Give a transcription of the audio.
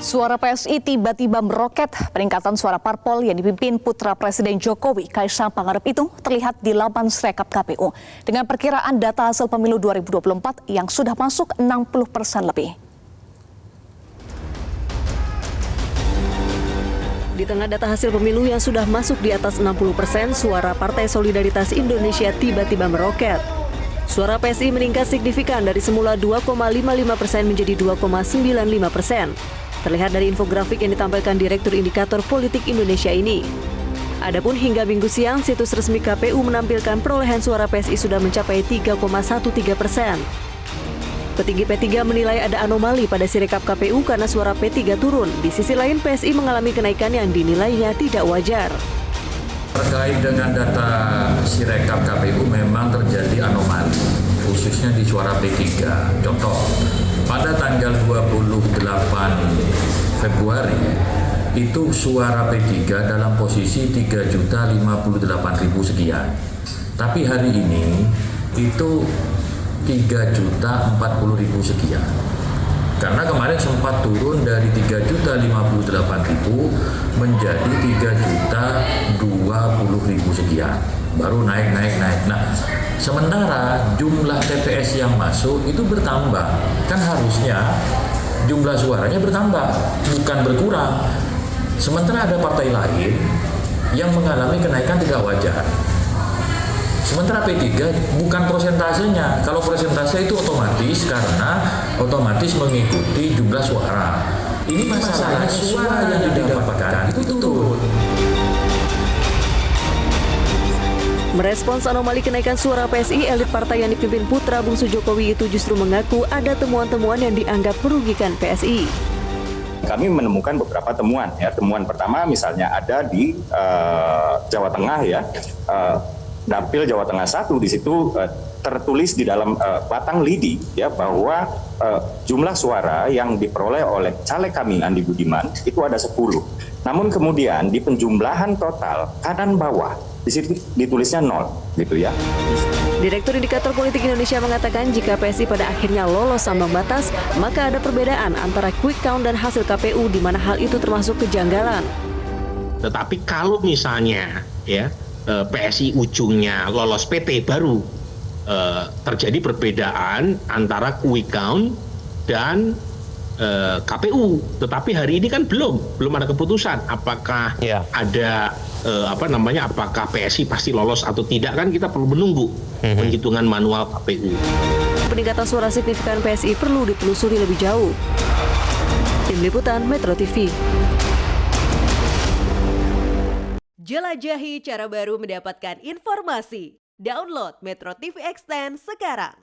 Suara PSI tiba-tiba meroket. Peningkatan suara parpol yang dipimpin putra Presiden Jokowi, Kaisang Pangarep itu terlihat di laman Srekap KPU. Dengan perkiraan data hasil pemilu 2024 yang sudah masuk 60% lebih. Di tengah data hasil pemilu yang sudah masuk di atas 60%, suara Partai Solidaritas Indonesia tiba-tiba meroket. Suara PSI meningkat signifikan dari semula 2,55% menjadi 2,95%. Terlihat dari infografik yang ditampilkan Direktur Indikator Politik Indonesia ini. Adapun hingga Minggu siang, situs resmi KPU menampilkan perolehan suara PSI sudah mencapai 3,13%. Petinggi P3 menilai ada anomali pada Sirekap KPU karena suara P3 turun. Di sisi lain, PSI mengalami kenaikan yang dinilainya tidak wajar. Terkait dengan data Sirekap KPU memang terjadi anomali, khususnya di suara P3. Contoh, pada tanggal 28 Februari, itu suara P3 dalam posisi 3.058.000 sekian. Tapi hari ini itu 3.040.000 sekian. Karena kemarin sempat turun dari 3.058.000 menjadi 3.020.000 sekian. Baru naik. Nah, sementara jumlah TPS yang masuk itu bertambah. Kan harusnya jumlah suaranya bertambah, bukan berkurang. Sementara ada partai lain yang mengalami kenaikan tidak wajar. Sementara P3 bukan prosentasenya. Kalau prosentase itu otomatis karena otomatis mengikuti jumlah suara. Ini masalahnya suara yang didapatkan itu turun. Merespons anomali kenaikan suara PSI, elit partai yang dipimpin putra bungsu Jokowi itu justru mengaku ada temuan-temuan yang dianggap merugikan PSI. Kami menemukan beberapa temuan. Ya, temuan pertama misalnya ada di Jawa Tengah ya. Dapil Jawa Tengah 1 di situ tertulis di dalam batang lidi ya bahwa jumlah suara yang diperoleh oleh caleg kami Andi Budiman itu ada 10. Namun kemudian di penjumlahan total kanan bawah di situ ditulisnya 0 gitu ya. Direktur Indikator Politik Indonesia mengatakan jika PSI pada akhirnya lolos ambang batas, maka ada perbedaan antara quick count dan hasil KPU di mana hal itu termasuk kejanggalan. Tetapi kalau misalnya ya PSI ujungnya lolos PT baru terjadi perbedaan antara quick count dan KPU. Tetapi hari ini kan belum ada keputusan apakah ada apakah PSI pasti lolos atau tidak, kan kita perlu menunggu penghitungan manual KPU. Peningkatan suara signifikan PSI perlu ditelusuri lebih jauh. Tim Liputan Metro TV. Jelajahi cara baru mendapatkan informasi. Download Metro TV Extend sekarang.